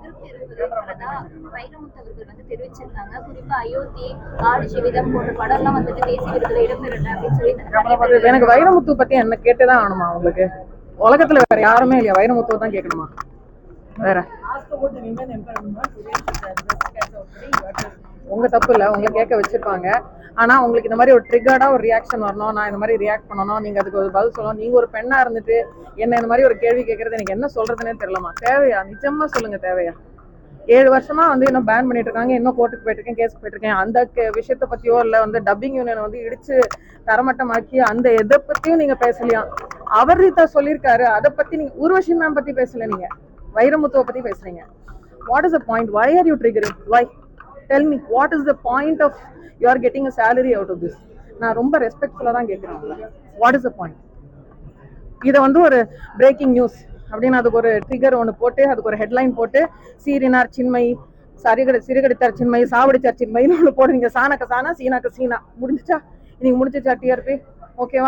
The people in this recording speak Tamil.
எதிர்ப்பு இருக்கிறதா வைரமுத்து அவர்கள் வந்து தெரிவிச்சிருக்காங்க. குறிப்பா அயோத்தி, ஆடு ஜீவிதம் போன்ற படம்லாம் வந்துட்டு தேசிய விருதுல இடம்பெறல அப்படின்னு சொல்லி எனக்கு வைரமுத்து பத்தி என்ன கேட்டுதான் ஆகணுமா? உங்களுக்கு உலகத்துல வேற யாருமே இல்லையா? வைரமுத்துவை தான் கேட்கணுமா? வேற உங்க தப்பு இல்ல, உங்களை கேட்க வச்சிருப்பாங்க. ஆனா உங்களுக்கு இந்த மாதிரி ஒரு ட்ரிகர்டா ஒரு ரியாக்ஷன் வரணும், நான் இந்த மாதிரி ரியாக்ட் பண்ணணும், நீங்க அதுக்கு ஒரு பதில் சொல்லணும். நீங்க ஒரு பெண்ணா இருந்துட்டு என்ன இந்த மாதிரி ஒரு கேள்வி கேட்கறது எனக்கு என்ன சொல்றதுன்னே தெரியலமா. தேவையா? நிஜமா சொல்லுங்க, தேவையா? 7 வருஷமா வந்து இன்னும் பேன் பண்ணிட்டு இருக்காங்க, இன்னும் கோர்ட்டுக்கு போயிட்டு இருக்கேன், கேஸ் போயிட்டு இருக்கேன். அந்த விஷயத்தை பத்தியோ இல்ல வந்து டப்பிங் யூனியன் வந்து இடிச்சு தரமட்டமாக்கி அந்த எதை பத்தியும் நீங்க பேசலையா? அவர் சொல்லியிருக்காரு, அதை பத்தி நீங்க ஊர்வஷி மேம் பத்தி பேசல, நீங்க வைரமுத்துவை பத்தி பேசுறீங்க. What is the point? why are you triggering? why? tell me, what is the point of you are getting a salary out of this? நான் ரொம்ப ரெஸ்பெக்ட்ஃபுல்லா தான் கேட்கிறேன். What is the point? இதை வந்து ஒரு பிரேக்கிங் நியூஸ் அப்படின்னு அதுக்கு ஒரு ட்ரிகர் ஒன்று போட்டு அதுக்கு ஒரு ஹெட்லைன் போட்டு சீரினார் சின்மை, சிறுகடித்தார் சின்மை, சாவடிச்சார் சின்மைன்னு ஒன்று போடுவீங்க. சாணக்க சாணா, சீனாக்க சீனா. முடிஞ்சிச்சா? இன்னைக்கு முடிஞ்சிச்சா டிஆர்பி? ஓகேவா?